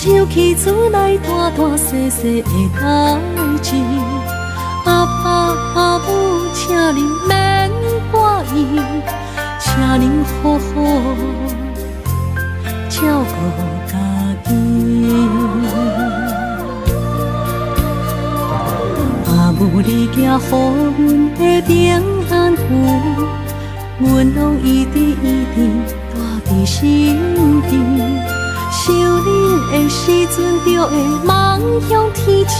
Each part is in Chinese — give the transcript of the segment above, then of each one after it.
手起厝内大大细细的代志。阿爸阿母，请恁免怪意，请恁好好照顾家己。阿母，你行予阮的平安符，阮拢一直带伫心间。想恁的时阵，就会望向天星，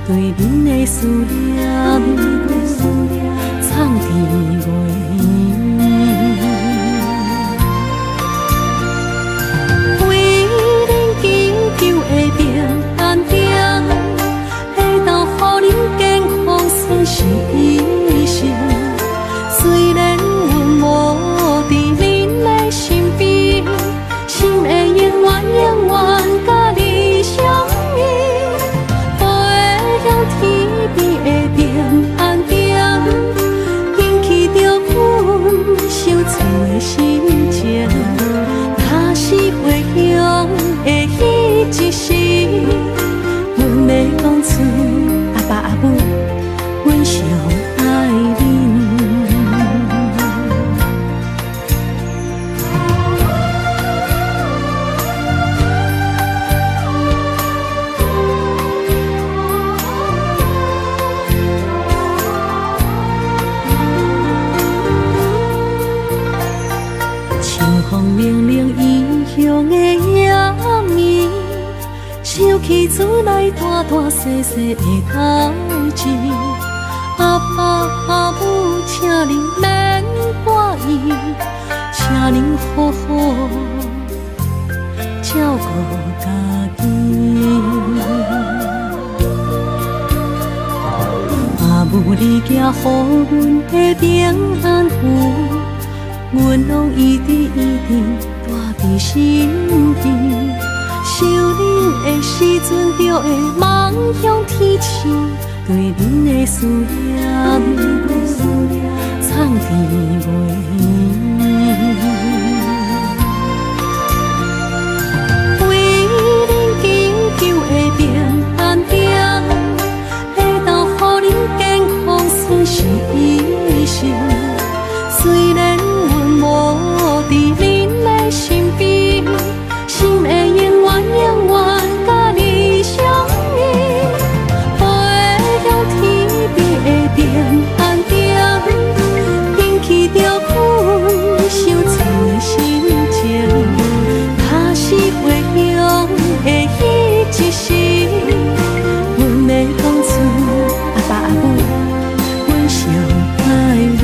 对恁的思念藏伫月圆。为恁祈求的平安点，会当予恁健康顺时医生。虽然阮无伫恁的身边，心会永远甲你相依，飞向天边的平安点，引起着阮想厝的心情。若是回乡的迄一时，阮要讲出阿爸阿母，阮上爱恁。明明异乡的夜暝，想起厝内大大细细的代志。阿爸阿母，请恁免怪意，请恁好好照顾家己。阿母，你行予阮的平安符，阮拢一直带伫心间。想恁的时阵，就会望向天星，对恁的思念藏伫月圆。为恁祈求的平安点，会当予恁健康顺时医生。虽然阮无伫恁的身边，心会永远甲你相依，飞向天边的平安点，引起着阮想厝的心情。若是回乡的迄一时，阮要讲出阿爸阿母，阮上爱恁。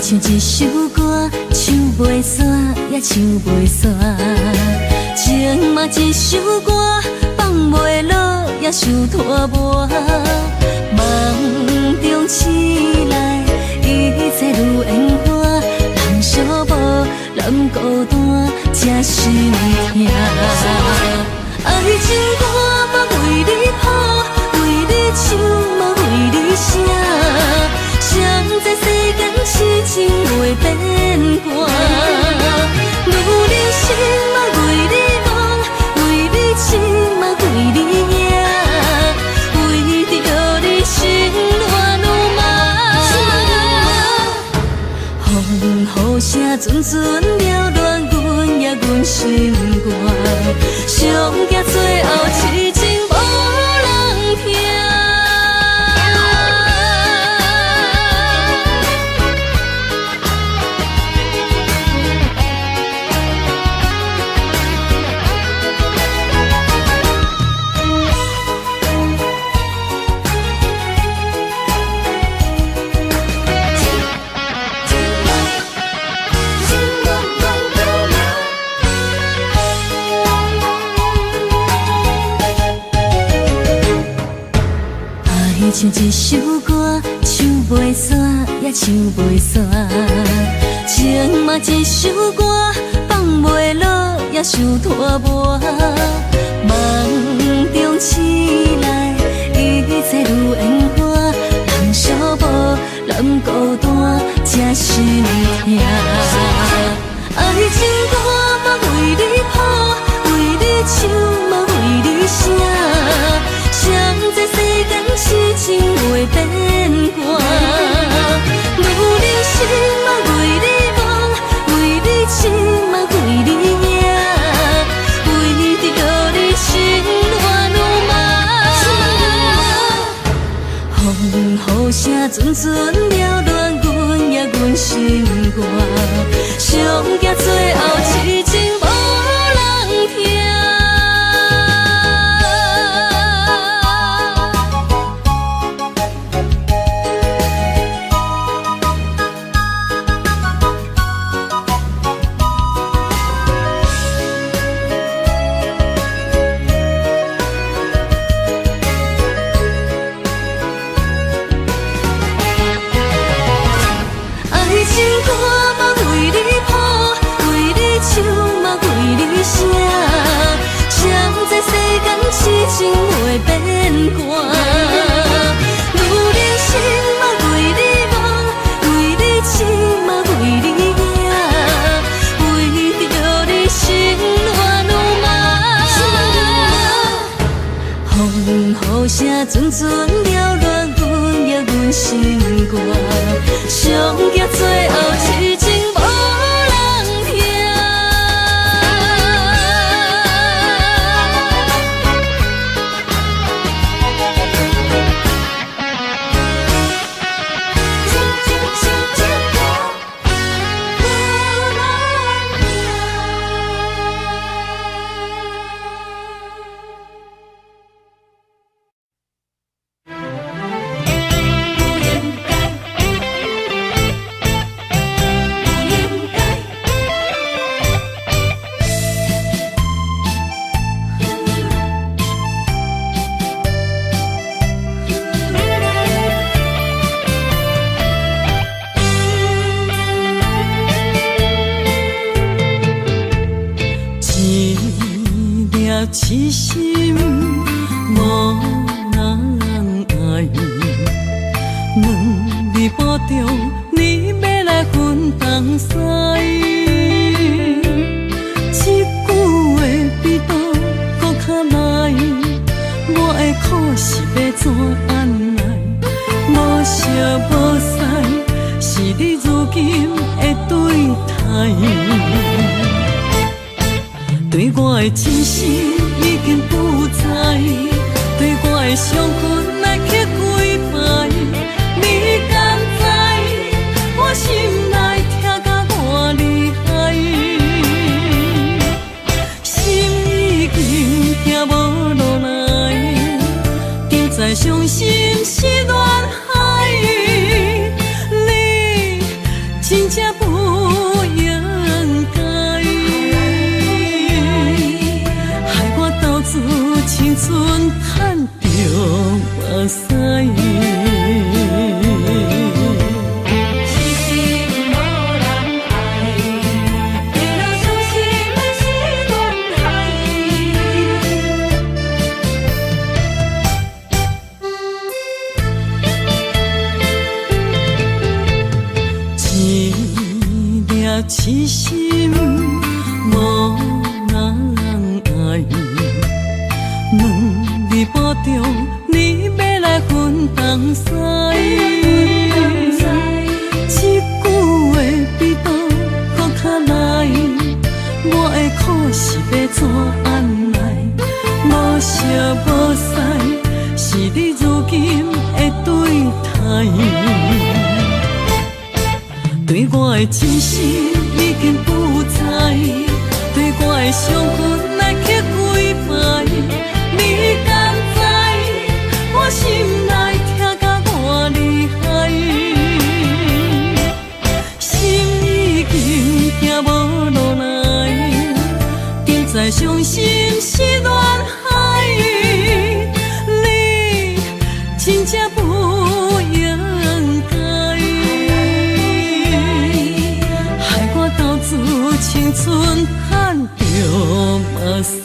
唱一首歌，唱袂煞，也唱袂煞。情嘛一首歌，放袂落，也想拖磨。梦中醒来，一切如烟花。人寂寞，人孤单，才心痛。爱情歌嘛为你谱，为你唱嘛为你写。谁知世间痴情袂变卦，女人心嘛为你梦，为你痴嘛为你赢，为着你心乱如麻。风雨声阵阵缭乱，阮也阮心肝，上惊最后痴情无人听。一首歌，唱袂煞也唱袂煞。情嘛一首歌，放袂落也想拖磨。梦中醒来，一切如烟花。人寂寞，人孤单，才是疼。爱情歌嘛为你谱，为你唱嘛为你写。谁知世间痴情袂变卦，女人心嘛为你梦，为你痴嘛为你命，为着你心乱如麻。风雨声阵阵缭乱，阮也阮心肝，上惊最后痴情无人听。痴情袂变卦，女人心嘛为你梦，为你痴嘛为你命，为着你心乱如麻。风雨声阵阵缭乱，阮也阮心肝，上惊最后痴情无人听。痴心无人爱，两字半中，你要来分东西。一句话比刀搁较来，我的苦是要怎安来？无色无采，是你如今的对待。对我的真心已经不在，对我的伤痕来去几摆，你敢知我心内痛甲偌厉害？心已经行无落来，定在伤心是恋海，你真正不应该。青春赚着目屎，痴情无人爱，为了伤心的是恋海。一粒痴心无人爱。两字半中，你要来分东西。一句话比刀搁较来，我的苦是要怎安来？无色无采，是你如今的对待。对我的真心已经不在，对我的伤痕来去几摆。你敢知我心内痛甲偌厉害？心已经行无落来，定在伤心是恋海。你真正不青春叹着目屎，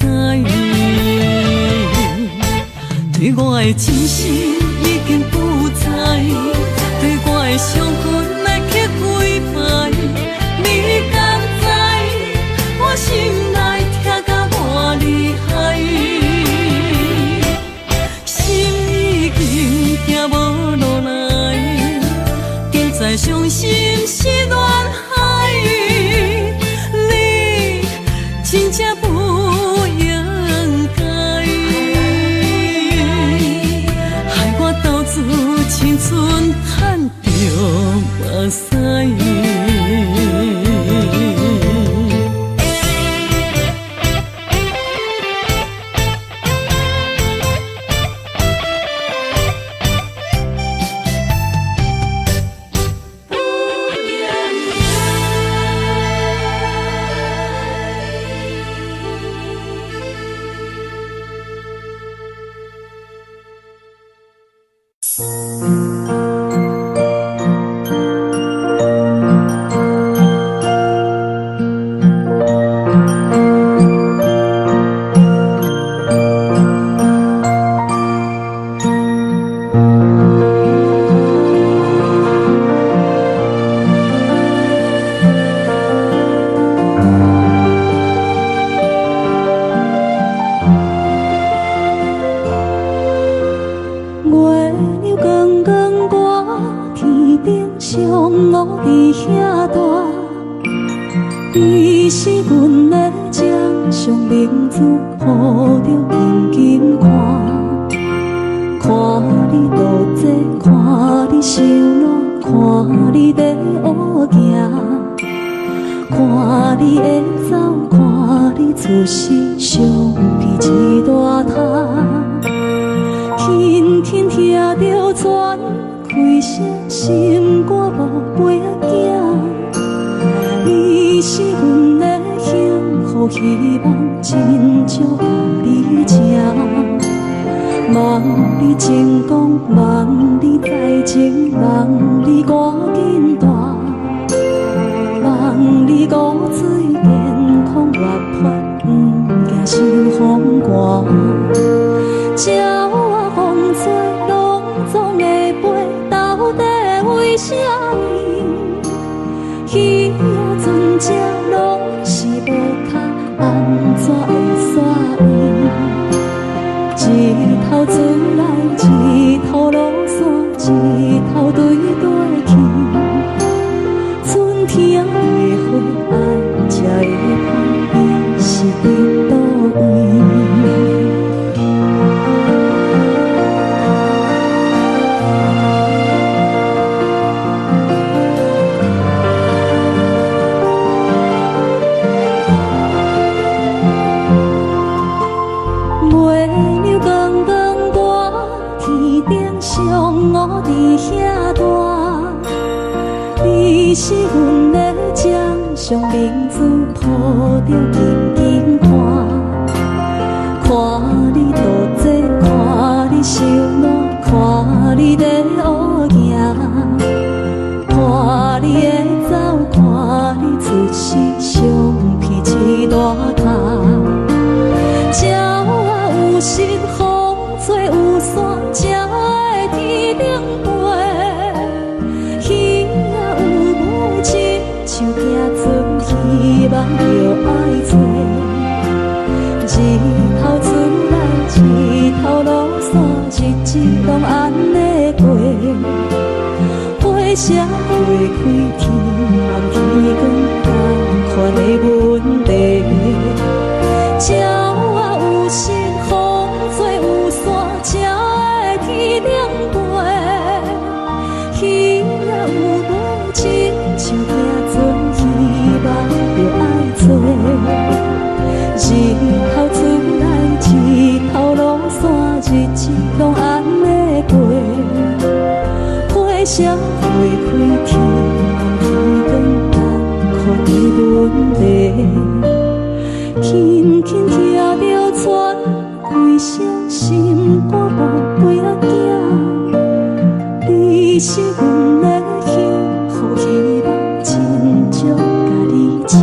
对我的真心已经不知，对我的伤痕来去几摆，你敢知我心内痛甲偌厉害？心已经行无落来，现在伤心是恋海，你真正不应该，害我斗志青春叹着目屎。你是阮的掌上明珠，抱着紧紧看，看你独坐，看你受难，看你在乌行，看你会走，看你出世，伤悲一大摊，轻轻听着喘，开声心肝无飞行。你是阮的幸福希望，真少甲你吃。望你成功，望你在情，望你赶紧大，望你骨髓健康活泼，不惊心风寒。鸟仔风吹，拢总会飞，到底为什么？鱼仔船只拢是无脚，安怎会煞伊？一头船来，一头落山，一头对对去。春天的花爱才会香，伊是伫倒位？我伫遐大，你是阮的掌上明珠，抱着紧紧看，看你独坐，看你受难，看你在乌行，看你会走，看你出世，伤悲一大摊。鸟仔有心，风吹有伞，才会天顶飞。鱼仔有尾，亲像行船，希望着爱做。一头船来，一头落山，日子拢安尼过。花谢花开，天暗天光，同款的问题。鸟仔有心，风吹有伞，才会天顶飞。鱼仔有尾，亲像行船，希望着爱做。一头船来，一头落山，日子拢安尼过。花谢花开，天暗天光，看你问题。轻轻听着喘，开声心肝无飞啊行。你是阮的幸福希望，真少甲你请。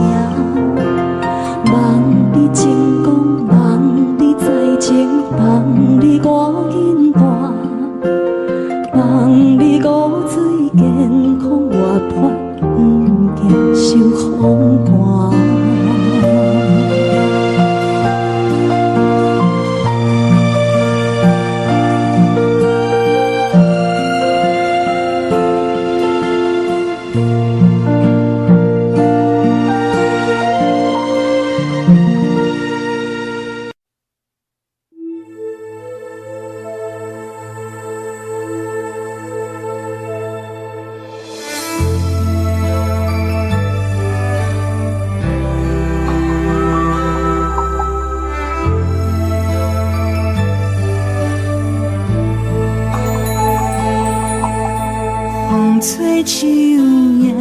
吹树叶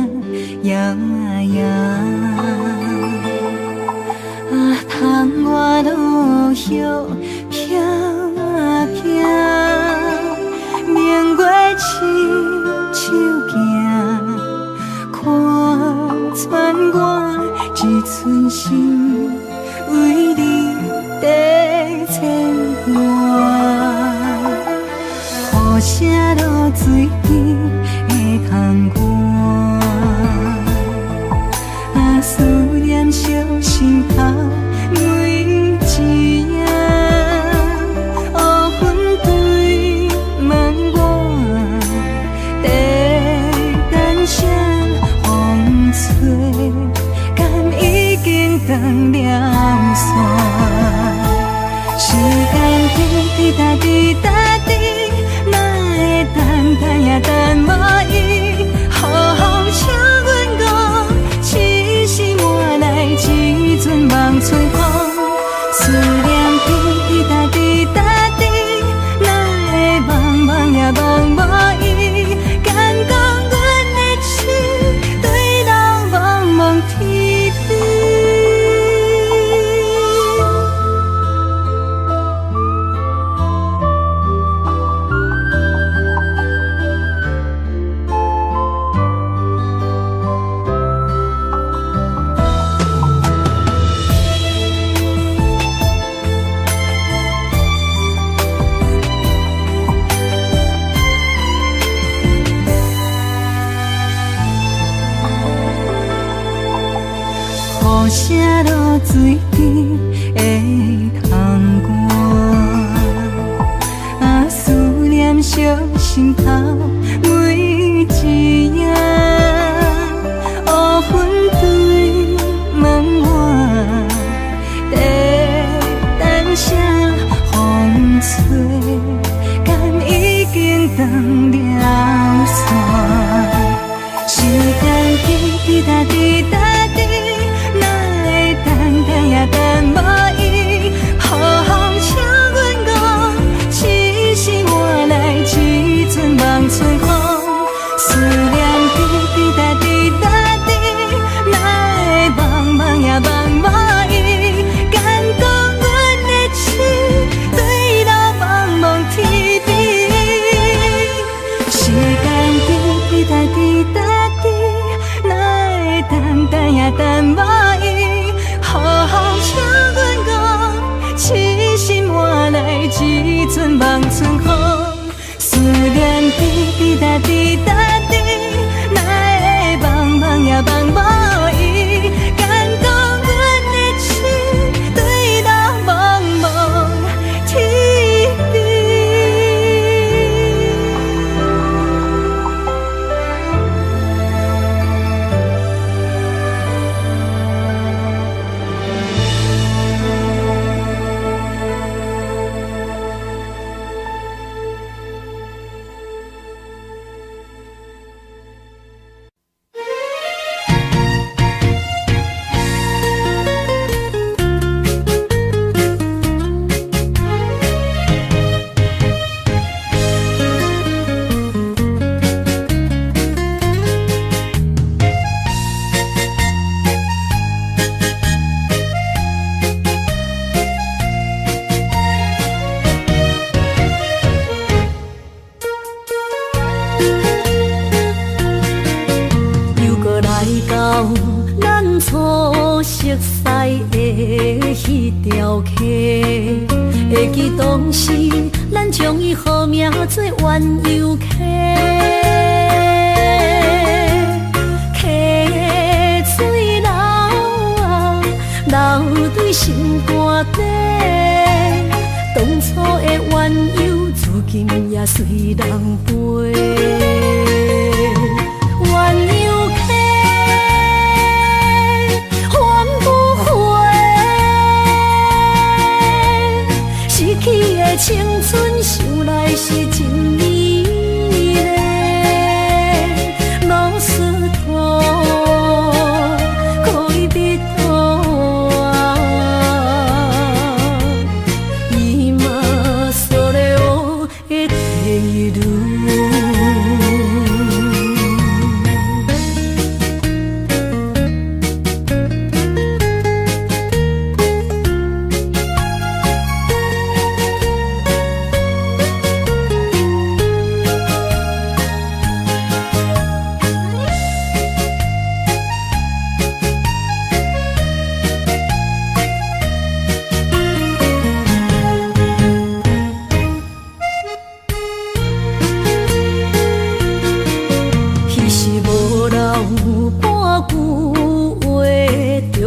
摇啊摇，窗外落叶飘啊飘，明月深手行，看穿我一寸心，为你在牵挂，雨声落水边。空寒，思念烧心头每一夜，乌云对问我，在等啥风吹，敢已经断了线，时间滴答滴答滴，哪会等呀等无伊，好好请阮讲，痴心换来一阵梦春风，思念滴答滴答滴，哪会茫茫呀茫无伊，敢讲阮的心对人茫茫天边。雨声落水边的窗外，思念烧心头每一夜，乌云对问我，在等啥风吹，敢已经断了线，时间滴答滴答滴。等无伊，好好请阮讲，痴心换来一阵梦春风，思念滴答滴答滴，哪会茫茫呀茫无伊，敢讲阮的心对人茫茫天边，时间滴答滴答滴，哪会等呀等无伊。好好请阮讲，痴心换来一阵梦春风，思念滴答滴答滴，哪会茫茫呀茫无伊，敢讲阮的心对人茫茫天边。会记当时，咱将伊号名做鸳鸯溪，溪水流啊，流对心肝底。当初的鸳鸯，如今也随人飞。鸳鸯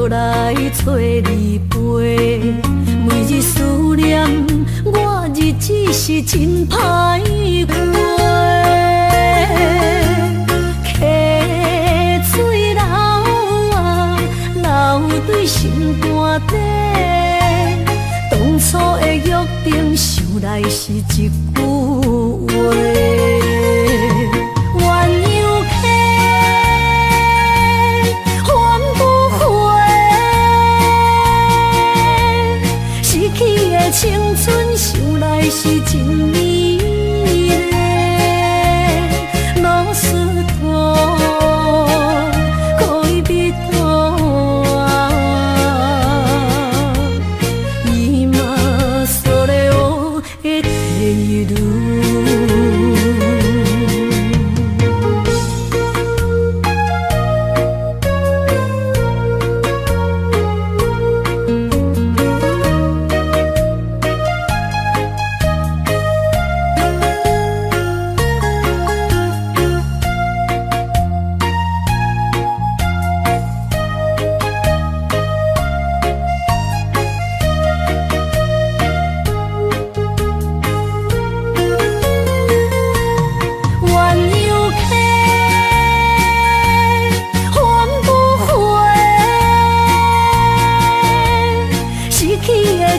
就来找你陪。每日思念，我日子是真歹过。溪水流啊，流对心肝底。当初的约定，想来是一句话。青春想来是真美丽，老师徒可以比多啊，伊嘛所了的地路。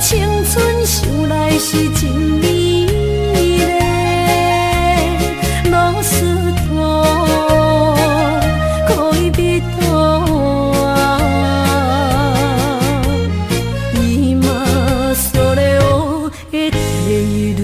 青春想来是真美丽，老师徒可以比多啊，伊嘛所了的地路。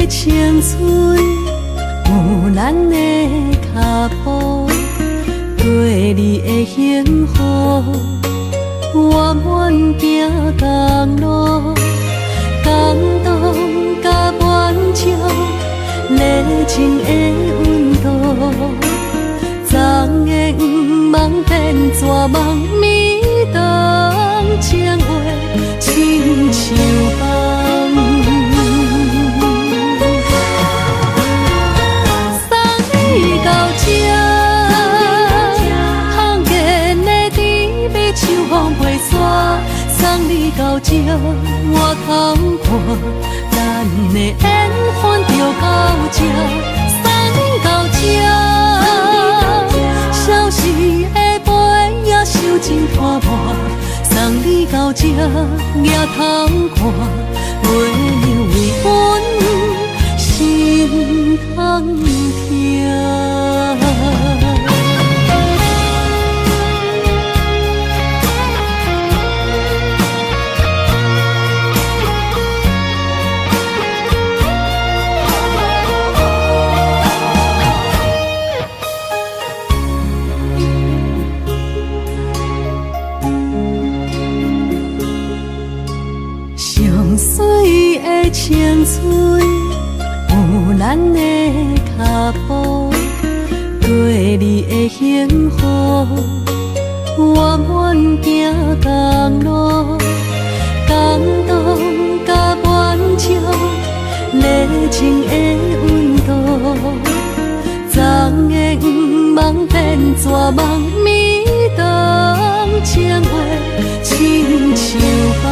青春有咱的脚步，对你的幸福，我愿行同路，感动甲满足，热情的温度，昨的毋茫变绝望，每当情话亲像风。送你到这，我通看，咱的缘分就到这。送你到这，消失的杯也收真拖磨。送你到这，也通看，袂留为阮心通疼。水的青春有咱的脚步，对你的幸福，我愿行同路，感动甲满足，热情的温度，昨的毋茫变绝望，每当情话亲像风。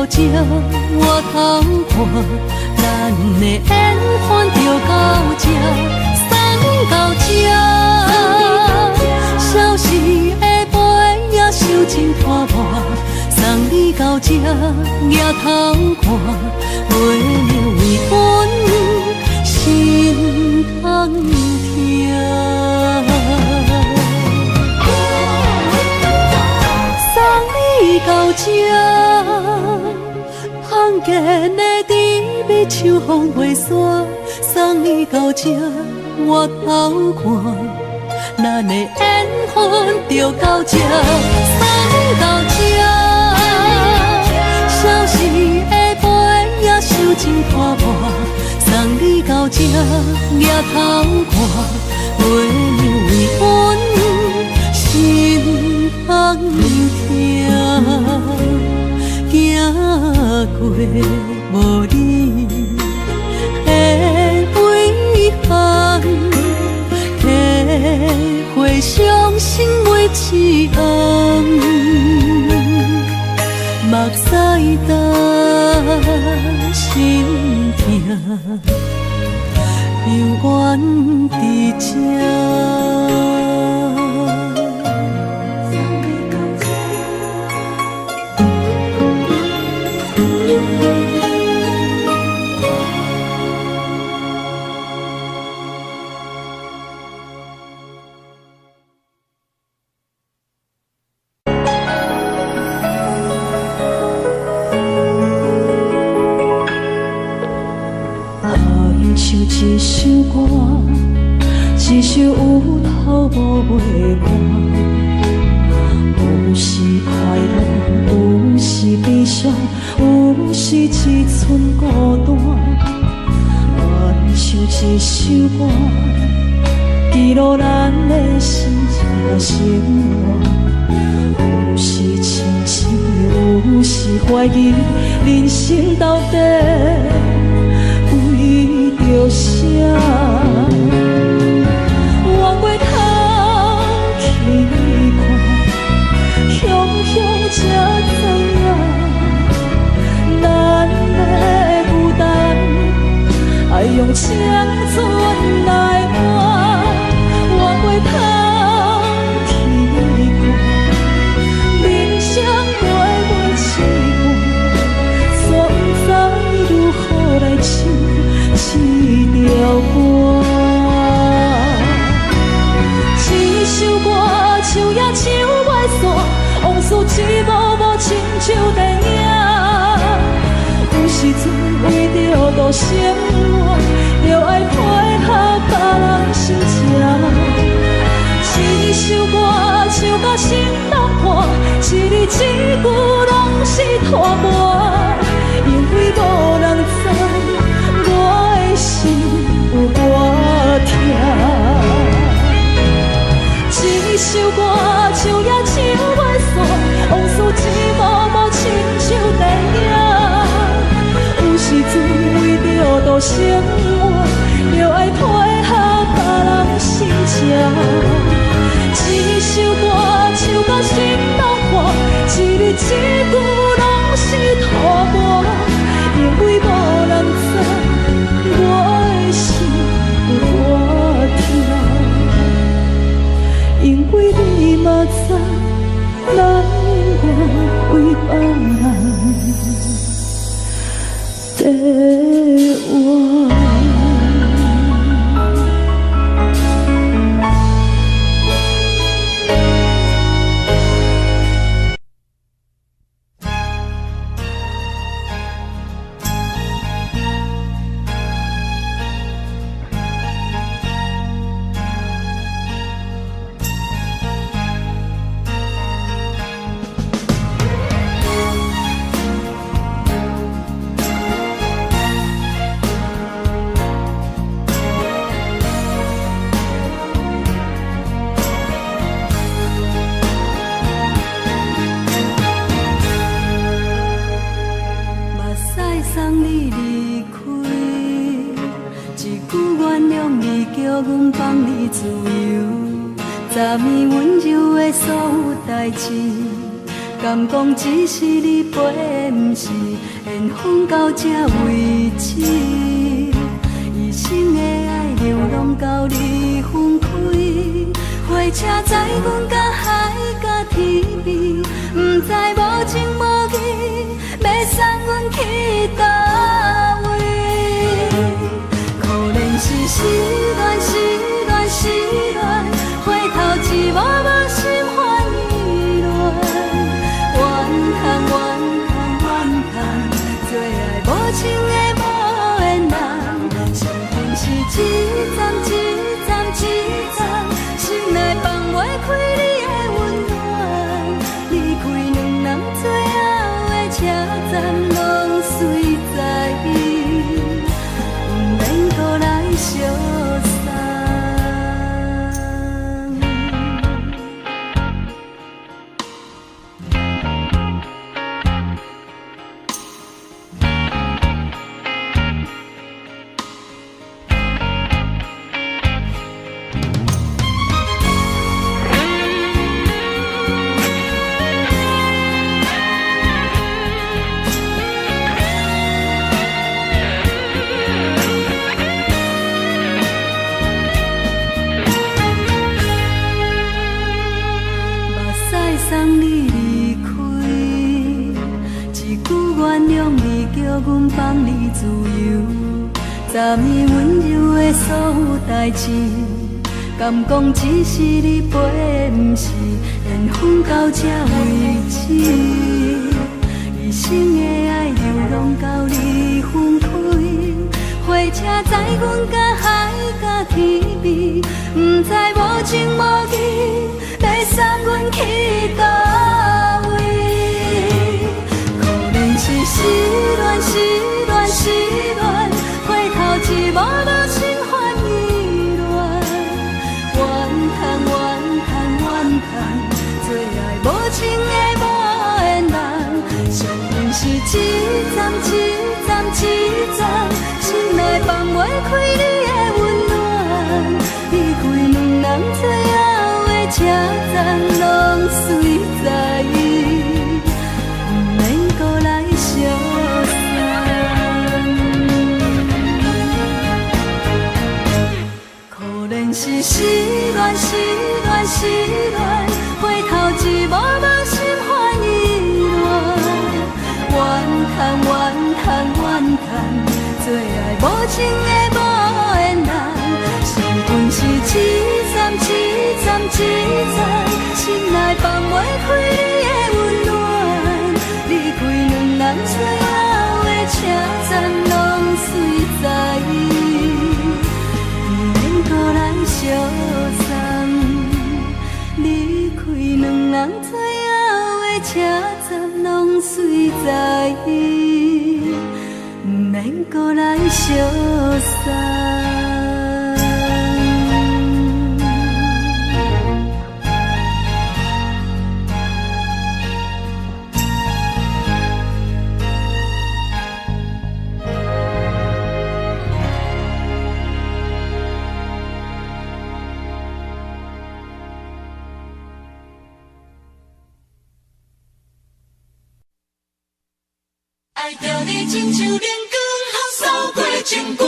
这，我头看，咱的缘分就到这，送到这。消失的杯也收真拖磨，送你到这，抬头看，袂为阮心痛痛。到这，罕见的甜蜜像风袂散，送你到这，我头看，咱的缘分就到这，送到这。消失的杯也收真拖磨，送你到这，抬头看，袂为阮心痛痛。行过无你的遗憾，体会伤心每一暗，目屎干心痛，永远伫这。一首歌，一首有头无尾歌，有时快乐，有时悲伤，有时一寸孤单。我唱一首歌，记录咱的心情生活，有时清醒，有时怀疑，人生到底着啥？往过头去看，雄雄才知影，咱的孤单爱用青春来换。往过头去看，人生过一半，煞不知如何来唱一条歌，一首歌唱也唱袂煞，往事一幕幕亲像电影。有时阵为着度生活，着爱配合别人心情。一首歌唱到心冻破，一字一句拢是拖磨，因为无人知。心有多痛，一首歌唱也唱袂煞，往事一幕幕亲像电影。有时阵为着度生活，着爱配合别人心情。一首歌唱到心冻破，一字一句拢是拖磨，因为无人知。我的心有多痛，因为你嘛知，咱我为别人在活。叫阮放你自由，昨暝温柔的所有代志，敢讲只是你陪，不是缘分到这为止。一生的爱流浪到你分开，火车载阮甲海甲天边，不知无情无义，要送阮去倒位？可怜是失恋，失恋，失恋，回头一幕幕心烦意乱。怨叹，怨叹，怨叹，最爱无情的无缘人。相逢是一站一站一站，心内放袂开你的温暖。离开两人最后的车站，拢随在伊，不免搁来相送。送你离开，一句原谅你，叫阮放你自由。昨暝温柔的所有代志，敢讲只是你陪，不是缘分到这为止。一生的爱流浪到你分开，火车载阮甲海甲天边，不知无情无义，要送阮去倒位？可怜是失恋，失恋，失恋，回头一幕幕心烦意乱。怨叹，怨叹，怨叹，最爱无情的无缘人。相逢是一站一站一站，心内放袂开你的温暖。离开两人最后的车站，拢随在伊，不免搁来相送。可怜是失恋，失恋，失恋，回头一幕幕心烦意乱。怨叹，怨叹，怨叹，最爱无情的无缘人。相逢是一站一站一站，心内放袂开你的温暖。离开两人最后的车站，拢随在伊，不免搁来相送。离开两人最后的车站，拢随在伊，不免搁来相送。爱着你亲像阳光，扫过情关，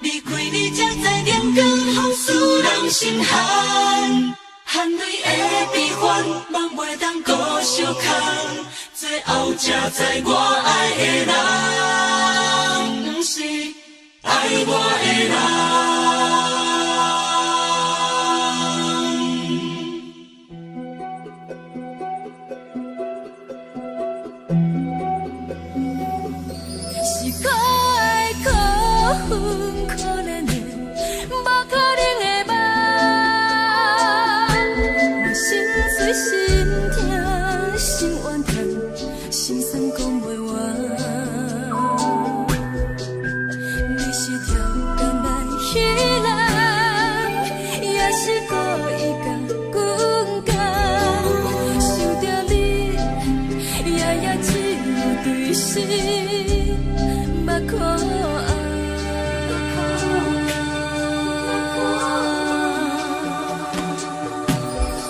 离开你才知阳光风使人心寒。含泪的悲欢，望袂当搁相牵，最后才知我爱的人，不是爱我的人。是可爱可恨可怜的，无可能的梦。我心碎心痛心怨叹，心酸讲袂完。你是挑担来彼人，也是故意甲阮讲，想着你夜夜只有对视。目眶红，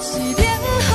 是冷风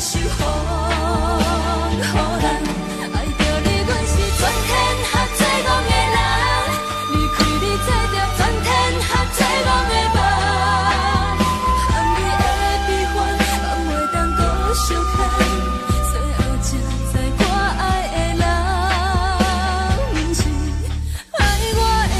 守护，予人爱着你，阮是全天下最戆的人。离开你，做着全天下最戆的梦。含你的悲欢，放袂当搁相牵。最后才知我爱的人，不是爱我的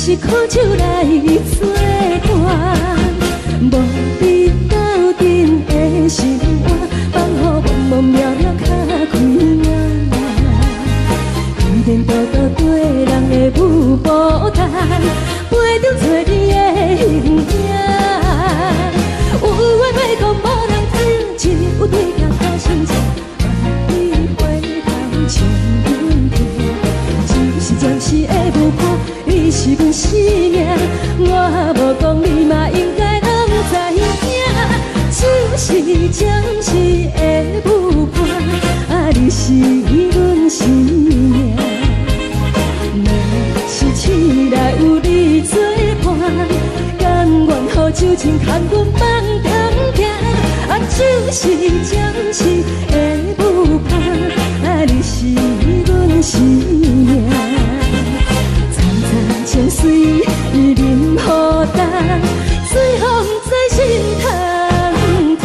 是苦酒来作伴。无你斗阵的心肝，放予茫茫渺渺较开眼。一年多多对人的舞步弹，陪着做你的形影。有话要讲无人听，只有对镜头心情，你回头将阮听。暂时暂时的舞伴，你是阮生命，我无讲你嘛应该拢知影。就是暂时的舞伴，啊，你是阮生命。若是醒来有你作伴，甘愿予酒精牵阮放长行。啊，就是暂时的舞伴，啊，你是阮生命。惨惨情水任何担，最后不知心通听。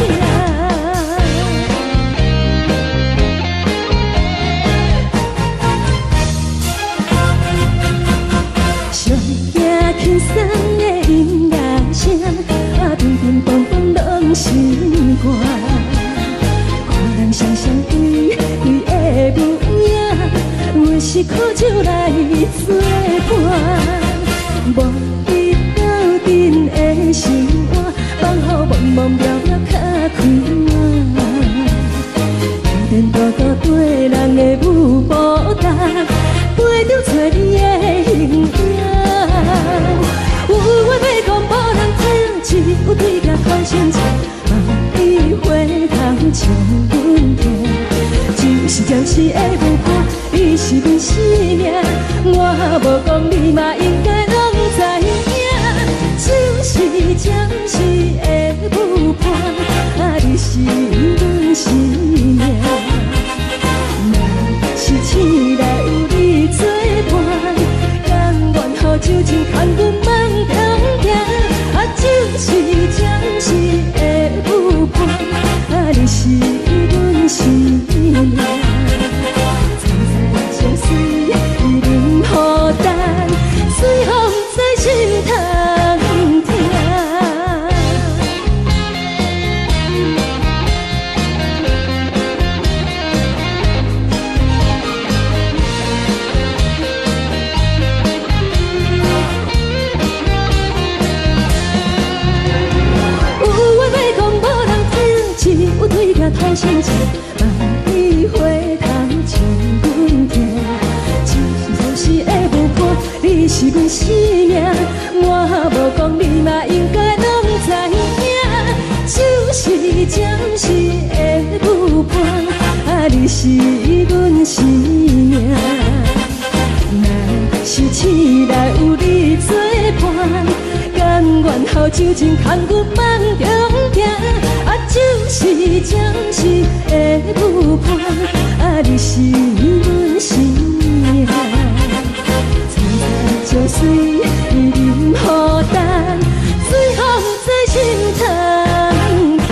上惊轻松的音乐声，啊，乒乒乓乓拢心肝。看人双双对对的舞影，阮是苦酒来作伴。无你斗阵的心肝，放予茫茫渺渺较开眼。一年多多对人的舞步弹，陪着做你的形影。有话要讲无人听，只有对镜看心情，你回头将阮听。就是暂时的舞伴，你是阮生命，我无讲你嘛应该拢知影。就是暂时的舞伴，啊，你是阮生命。若是醒来有你作伴，甘愿予酒精牵阮放长行。啊，就是暂时的舞伴，啊，你是阮生命。惨惨情水任何担，最后不知心通听。讨心情，你回头将阮听。暂时的舞伴，你是阮生命，我无讲你嘛应该拢知影。就是暂时的舞伴，啊，你是阮生命。若是醒来有你作伴，甘愿予酒精牵阮放长行。啊，就是暂时的舞伴，啊，你是阮生命。惨惨情水任何担，最后不知心通听。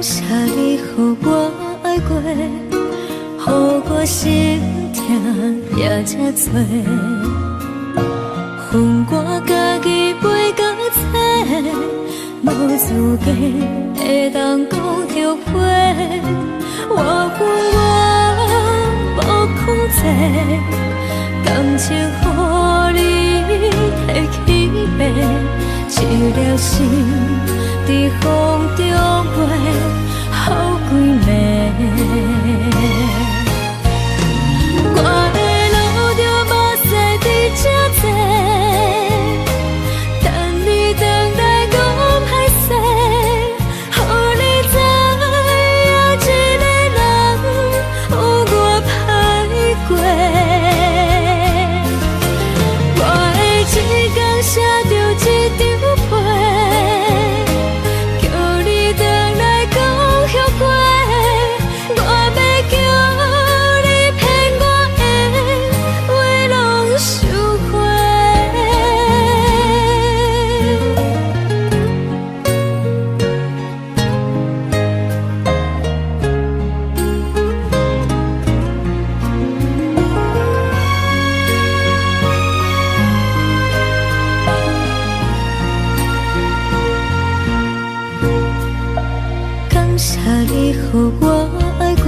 感谢你，予我爱过，予我心痛也这多。恨我家己袂到切，无资格会当讲后悔。我恨我无控制，感情予你提起白，一粒心在风中飞，好几暝。我的路就无驶伫这多。你予我爱过，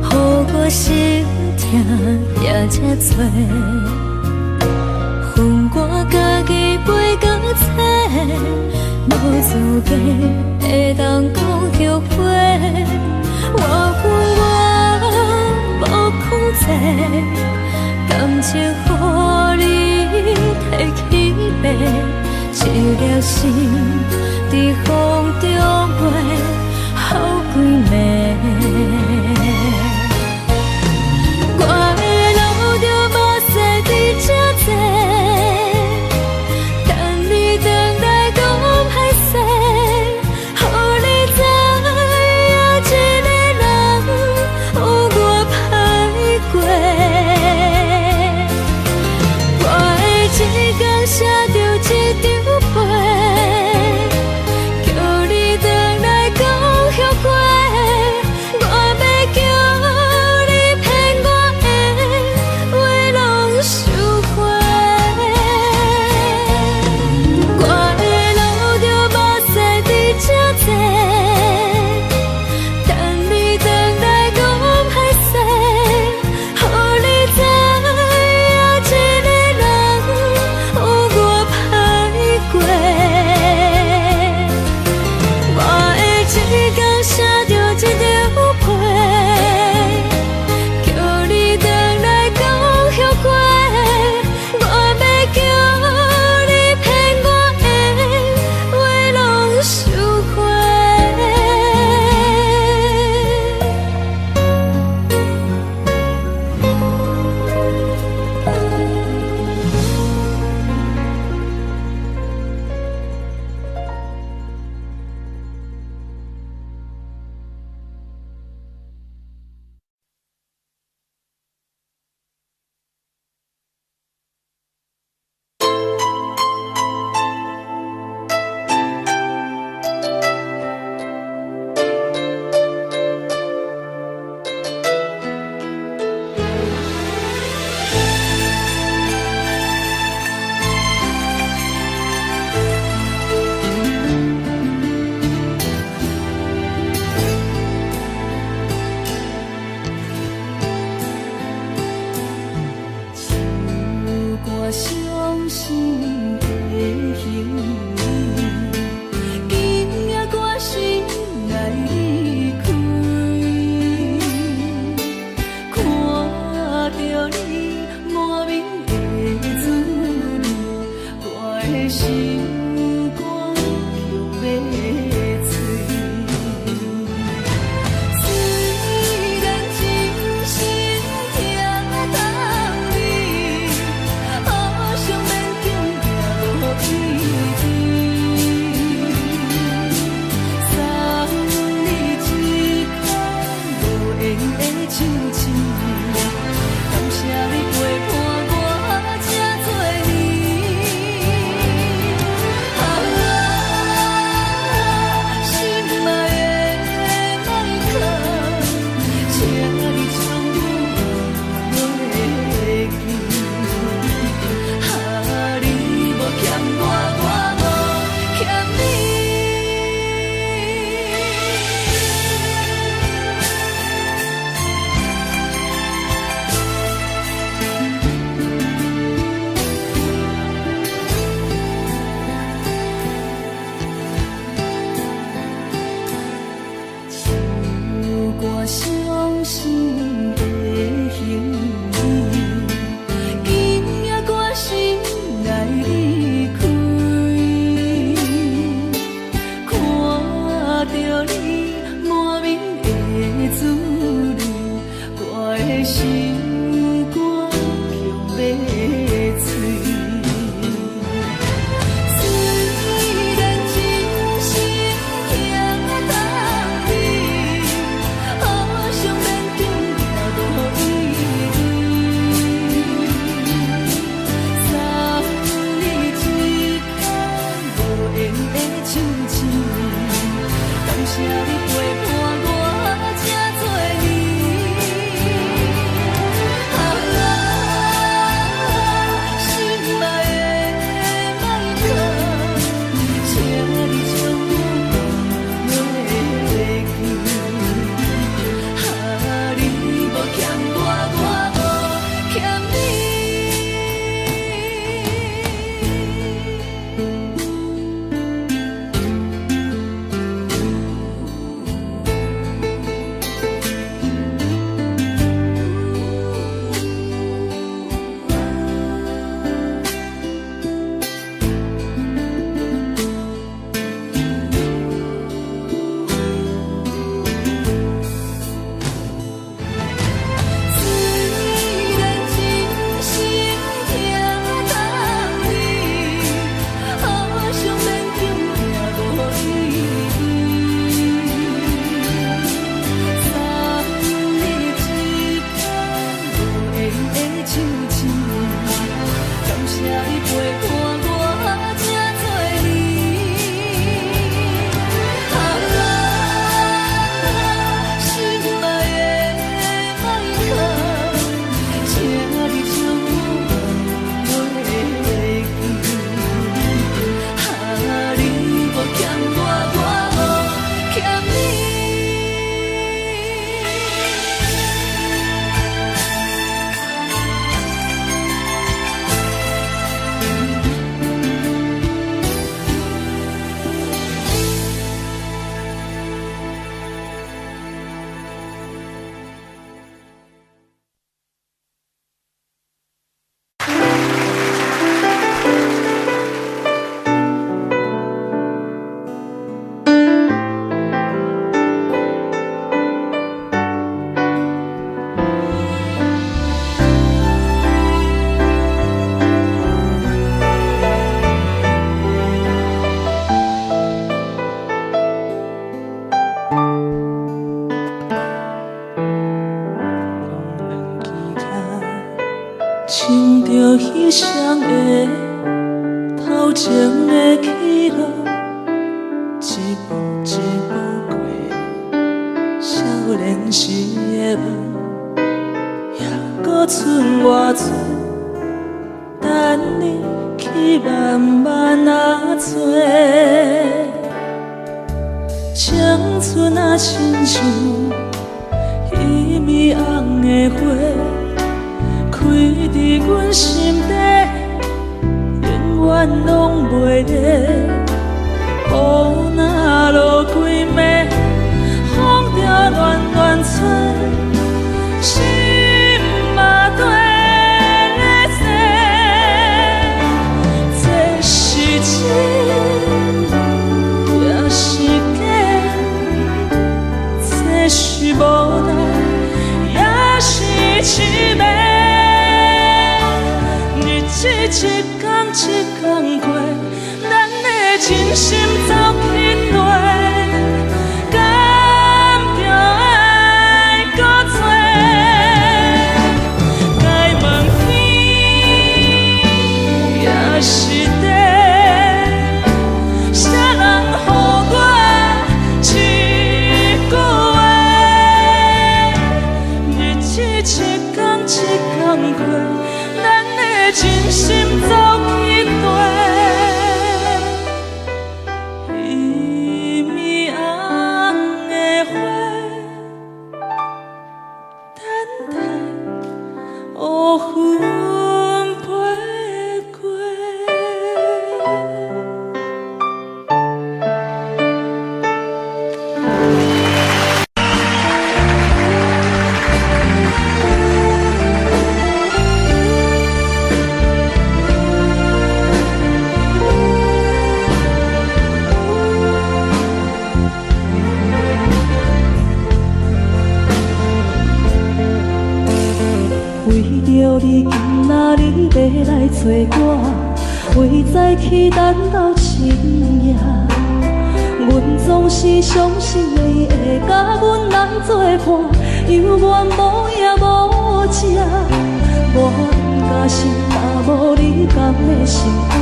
予我心痛也这多。恨我家己袂到切，无资格会当讲后悔。我恨我无控制，感情予你提起白，一粒心在风中飞。好几暝，我的路就无驶伫这多，等你回来讲歹势，予你知影一个人有我歹过。我会一天写着一张被。谢你陪伴我这多年。心爱的莫客，请你将我袂记。你无欠我，我无欠你。亲着彼双的头前的起落，一步一步过少年时的梦，还搁剩偌多，等你去慢慢啊找。青春啊，亲像一米红的花。开伫阮心底，永远拢袂离。雨若落几暝，风着乱乱吹，心嘛跟咧洗。这是真，也是假，这是无奈，也是凄美。一天一天过，咱的真心走去落，敢着爱搁多？该问天也是地，啥人予我一句话？日子一天一天过。真心走去地，一米红的花，等待乌云飞过。你今仔日要来找我，为再去等到深夜。阮总是相信你会甲阮来作伴，犹原无影无迹。我不甘心，若无你甘的心肝，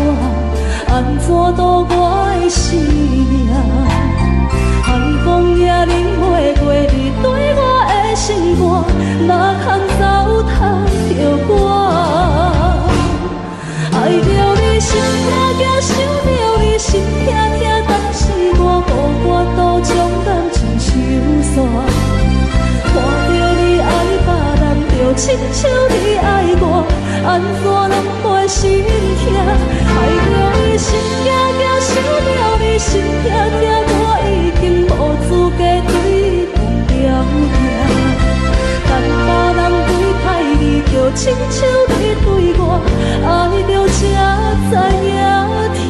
安怎度我的生命？寒风亲像你爱我，安怎拢袂心痛？爱着你心惊惊，想着你心痛痛，我已经无资格对同条行。等别人对待你，就亲像你对我，爱着才知影痛。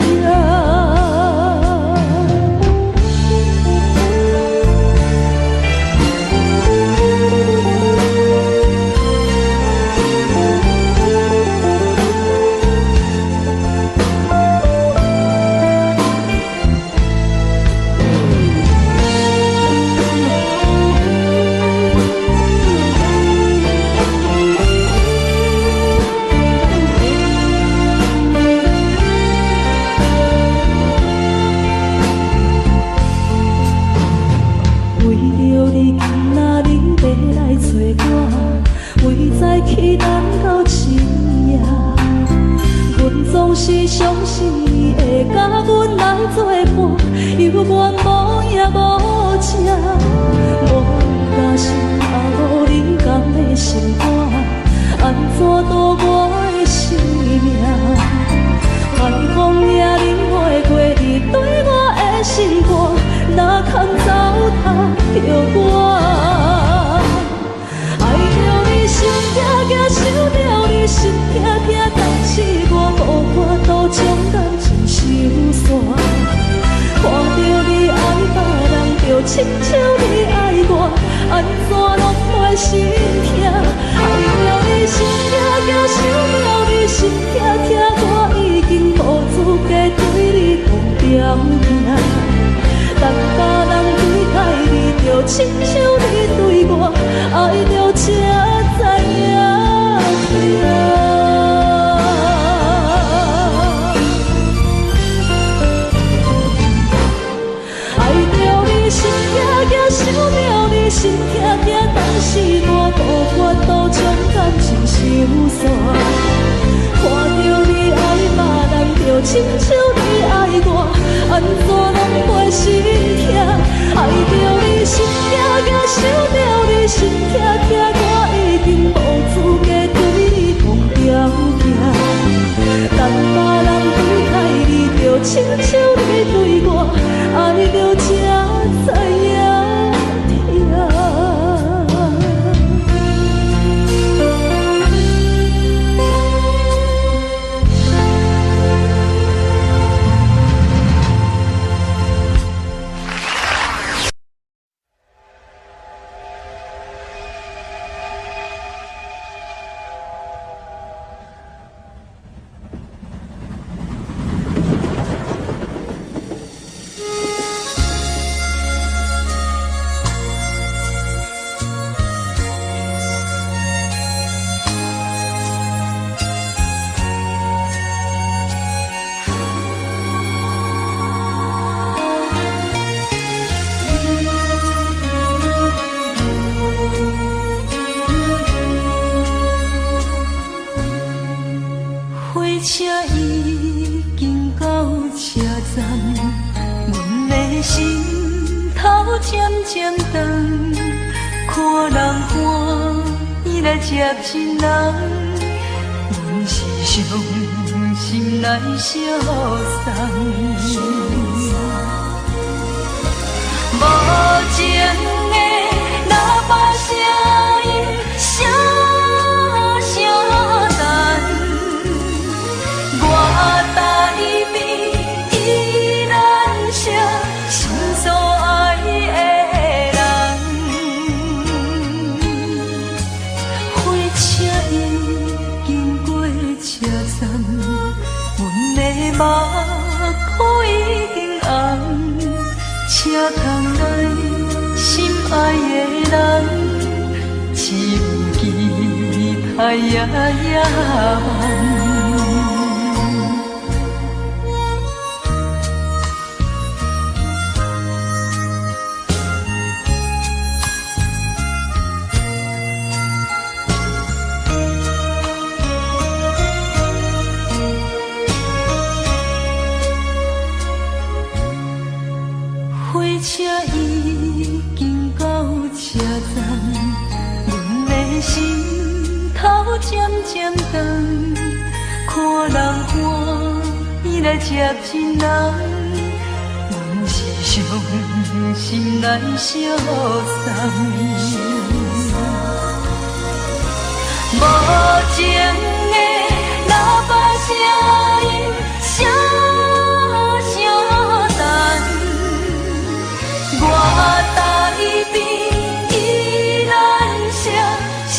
期等到深夜，阮总是相信你会甲阮来作伴，犹原无影无迹。我假心也无你甘的心肝，安怎度我的生命？寒风也忍袂过你对我的心肝，哪空糟蹋着我？心惊惊，想着你心痛痛，但是我无法度将感情收煞。看着你爱别人，就亲像你爱我，安怎拢袂心痛？爱着你心惊惊，想着你心痛痛，我已经无资格对你同条行。等别人对待你，就亲像你对我，爱着才知影痛。爱着你心惊惊，想着你心痛痛，但是我无法度将感情收煞。看着你爱别人，就亲像你爱我，安怎拢袂心痛？爱着你心惊惊，想着你心痛痛，我已经无资格对你同条行。等别人对待你，就亲像你对我，爱着才知影痛。车已经到车站，阮的心头渐渐长，看人欢喜来接亲人，阮是伤心来消送。无情的喇叭声音，声声淡。我台边依然是心所爱的人，火车已经过车站，阮的目眶已经红，车窗内心爱的人，只有期待夜夜梦。火车已经到车站，阮的心头头渐渐长，看人欢喜来接亲人，阮是伤心来相送。无情的喇叭声音，声声淡，我台边依然写心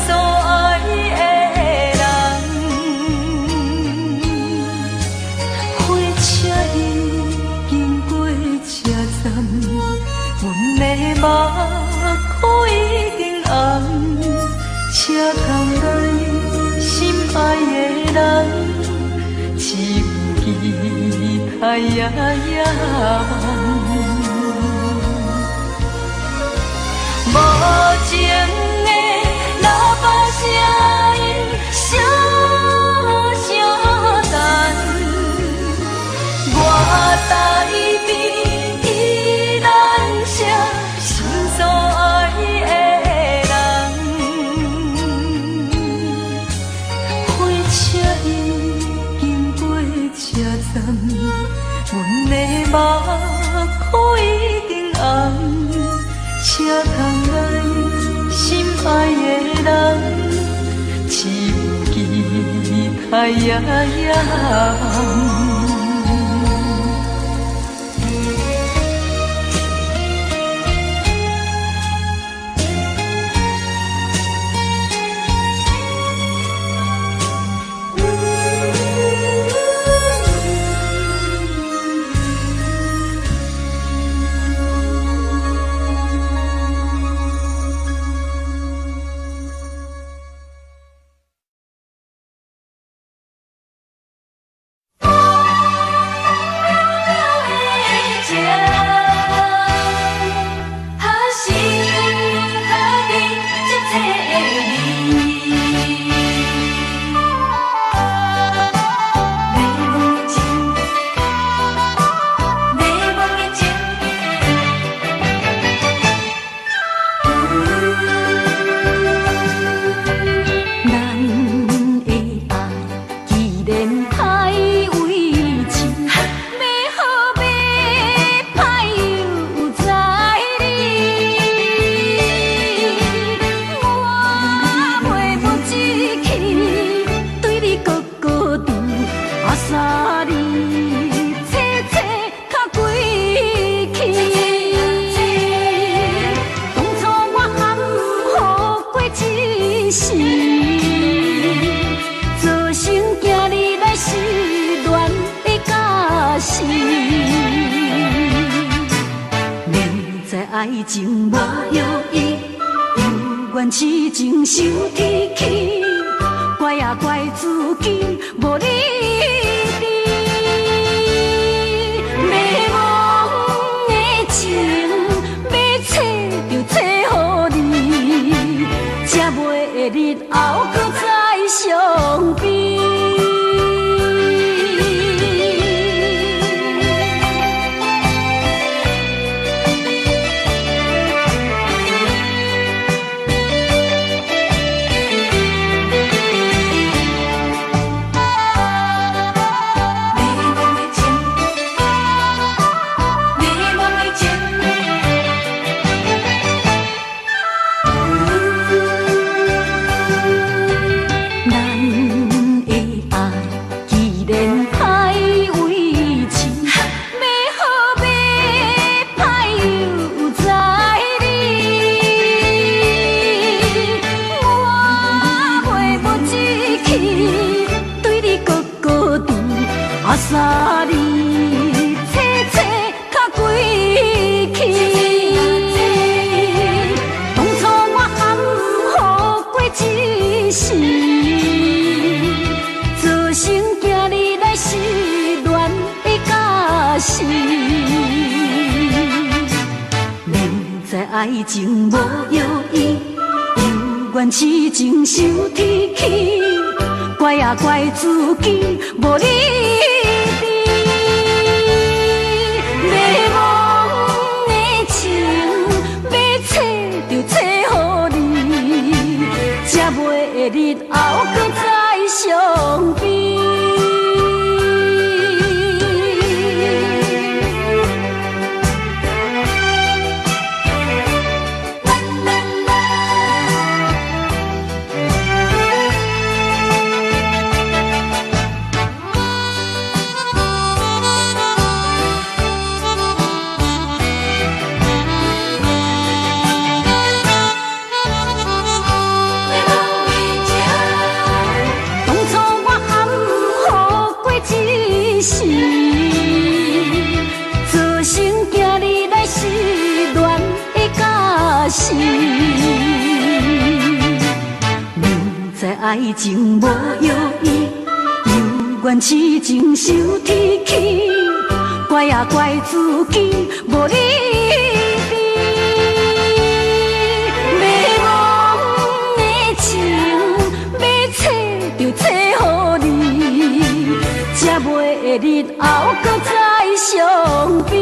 所爱的人，火车已经过车站，阮的目眶已经红。车窗内心爱的人，只有期待夜夜梦。无情的喇叭声音，声声淡，我台边依然写心所爱的。阮的目眶已经红，车窗内心爱的人，只有期待夜夜梦。爱情无药医，犹原痴情受天气，怪也怪自己无理智。迷茫的情，要找就找予你，才袂日后搁再相比。三年切切较归去，当初我含糊过一世，做成今日来失恋的假死。明知爱情无药医，犹原痴情受天气，怪也怪自己无理。日后搁再相比。爱情无药医，犹原痴情受天气，怪也怪自己无理智。迷茫的情，要找就找予你，才袂日后搁再相比。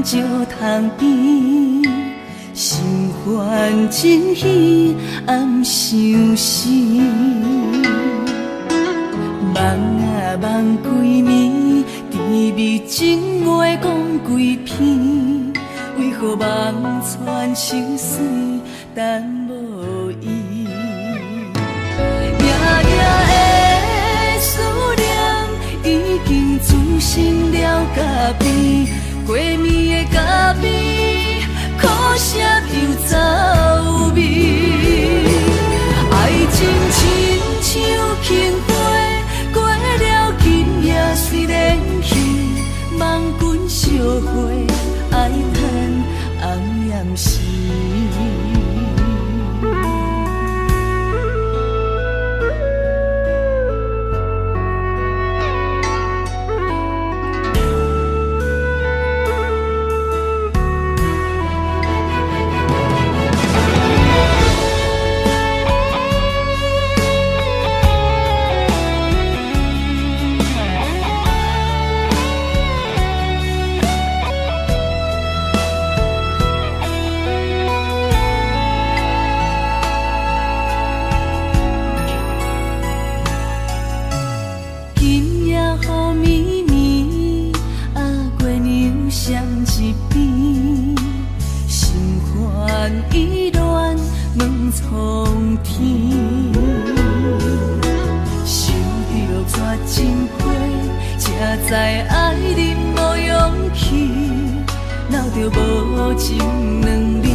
石塘边，心烦真喜，暗相思。梦啊梦几暝，甜蜜情话讲几篇，为何梦穿秋水，等无依？夜夜的思念，已经滋生了咖啡。过暝的咖啡，苦涩又走味。爱情亲像轻花，过了今夜虽然去，梦君烧花，爱叹红艳时。在爱你无勇气，闹着无情两字，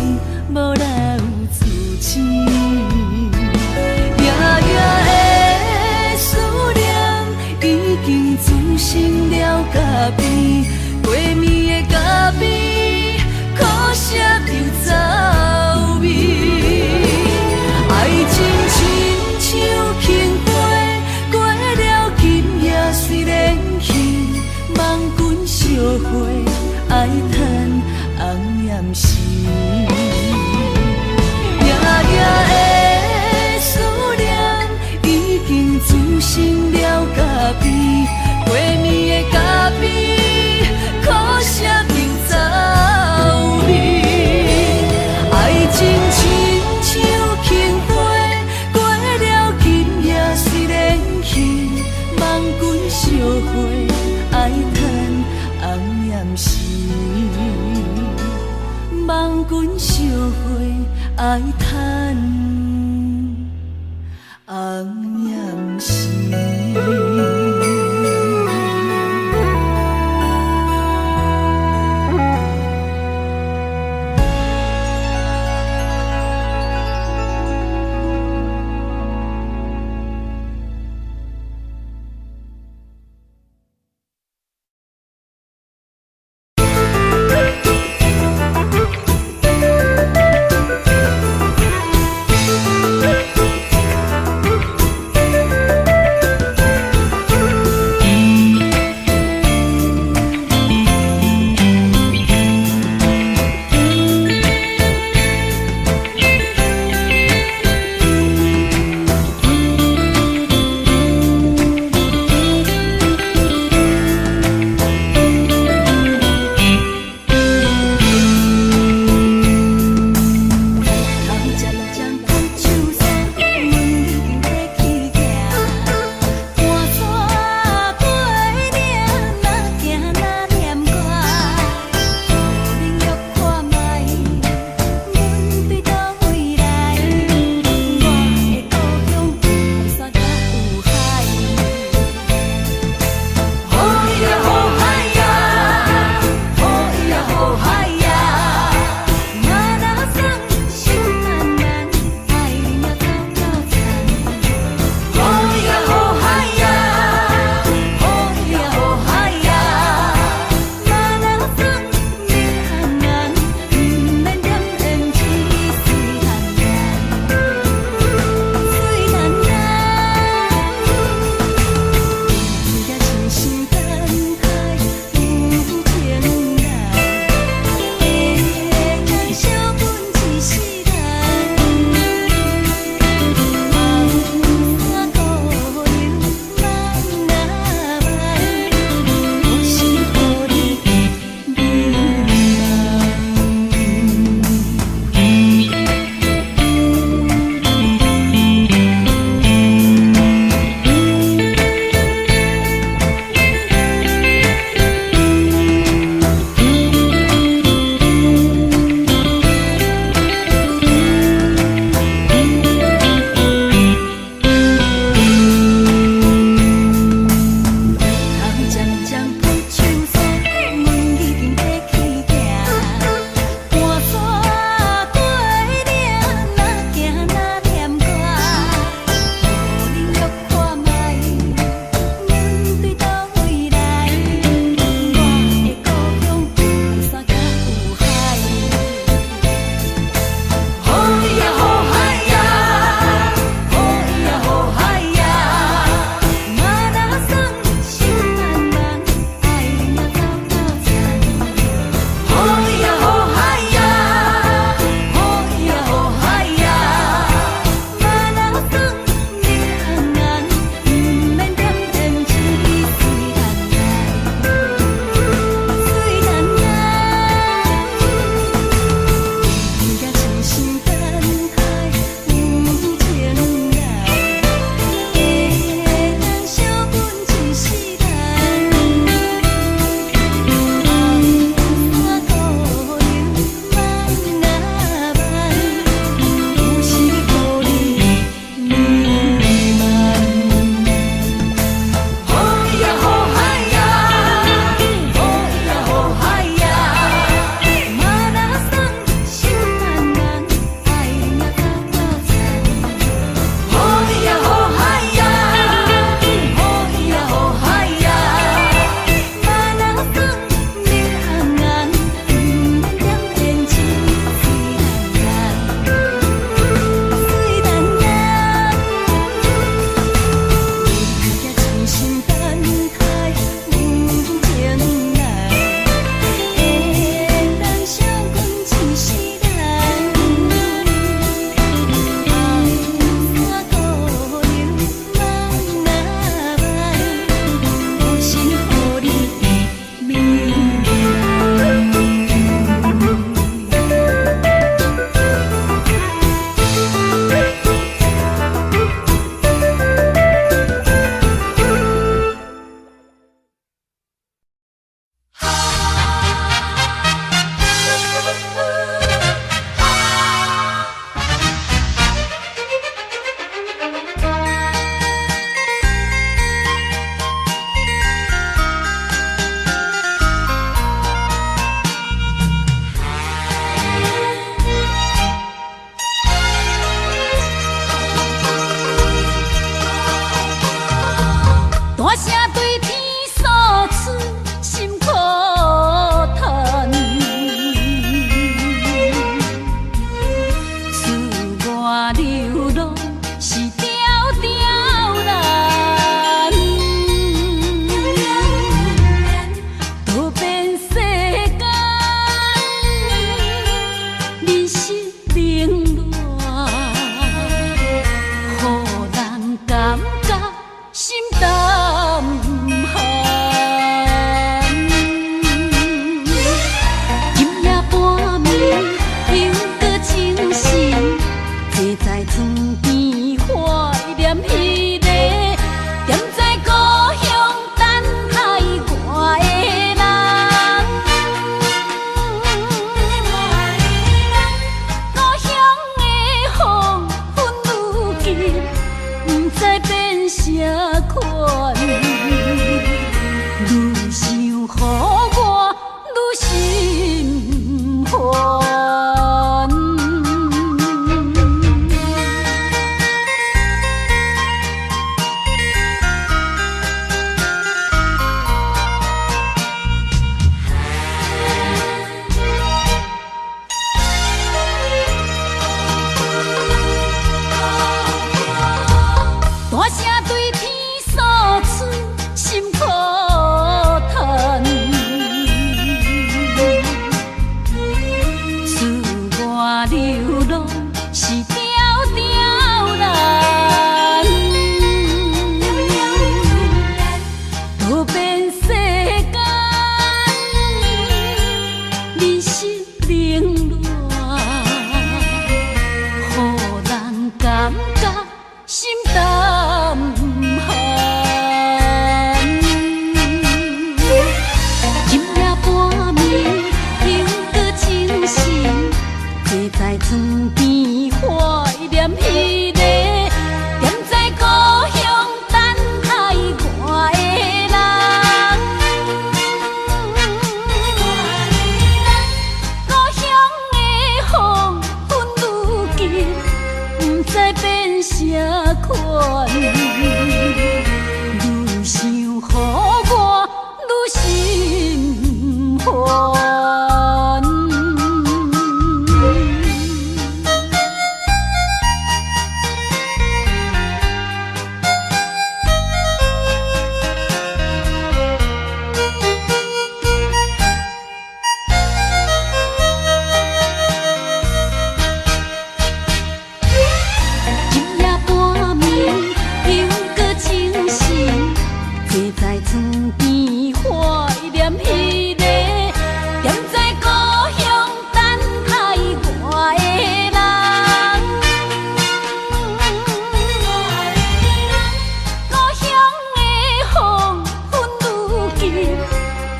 无留自知。夜夜的思念，已经滋生了咖啡。过暝的咖啡，苦涩又走味。爱情亲像轻花，过了今夜虽然去。梦君烧花，爱叹红艳时。夜夜的思念，已经滋生了咖啡。过暝的咖啡，苦涩又走味。爱情亲像轻花，过了今夜虽然去，梦君烧花。爱叹红艳时，梦君烧花，爱叹红艳时。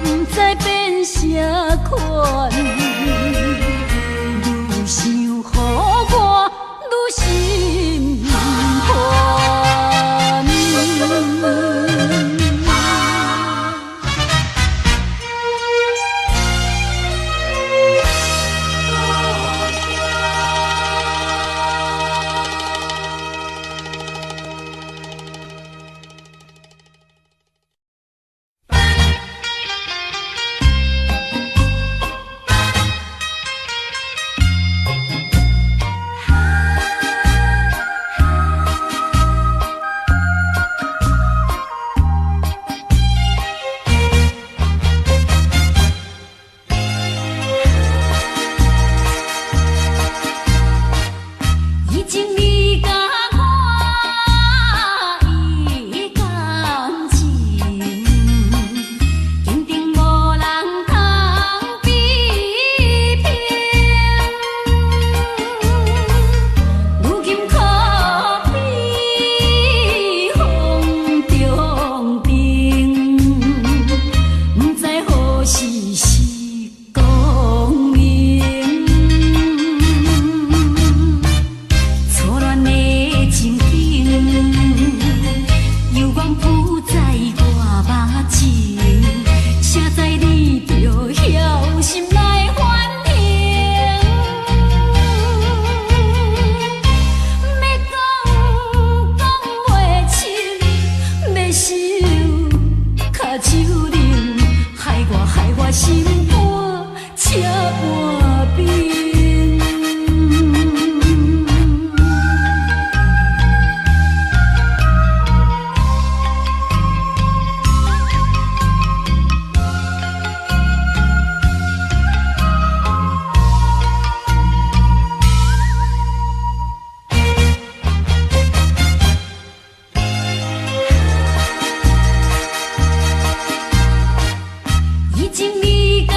不知变啥款，愈想予我愈心烦。已经你甲我依感情，坚定无人通比拼。如今可比风中灯，不知何时是光明。错乱的情景，犹原浮在我目前，谁知你就晓心来反应？要讲话深，要想脚手冷，害我心肝车换冰。已经你甲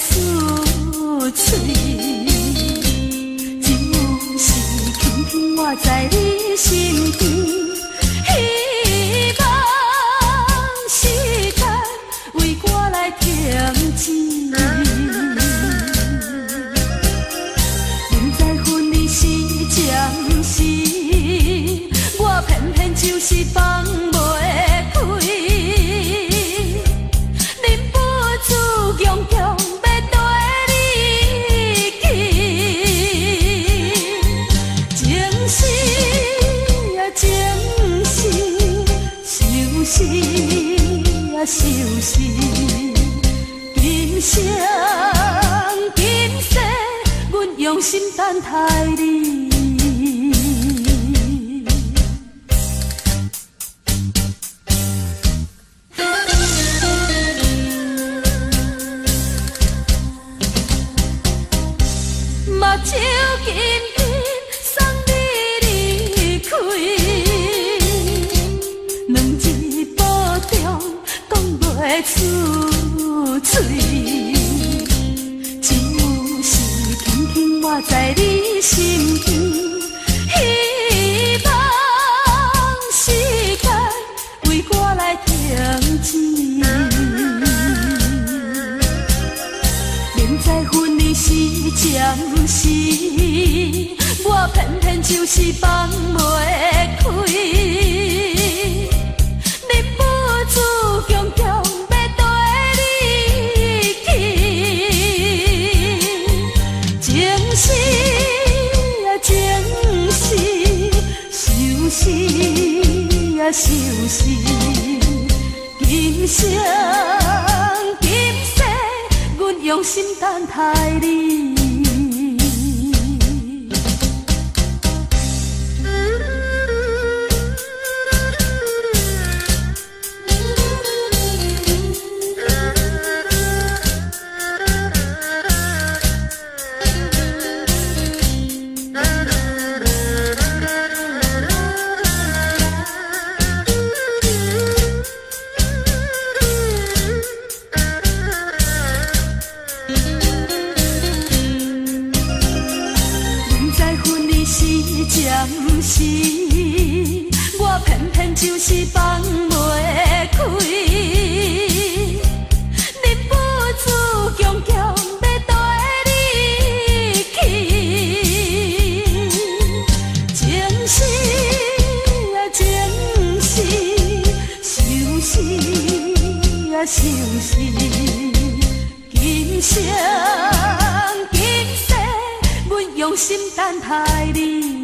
出嘴，就是轻轻画在你心间，希望时间为我来停止。明知分离是暂时，我偏偏就是放袂开。强强要跟你去，情是啊情是，想是啊想是，今生今世，阮用心等待你。手紧紧送你离开，两字保重讲袂出嘴，只有是轻轻画在你心间，希望时间为我来停止。明知分离是暂时，我偏偏就是放袂开。忍不住强强要跟你去，情是啊情是，想是啊想是，今生今世，阮用心等待你。暂时，我偏偏就是放袂开，忍不住强强要跟你去，情是啊情是，想是啊想是，今生今世，阮用心等待你。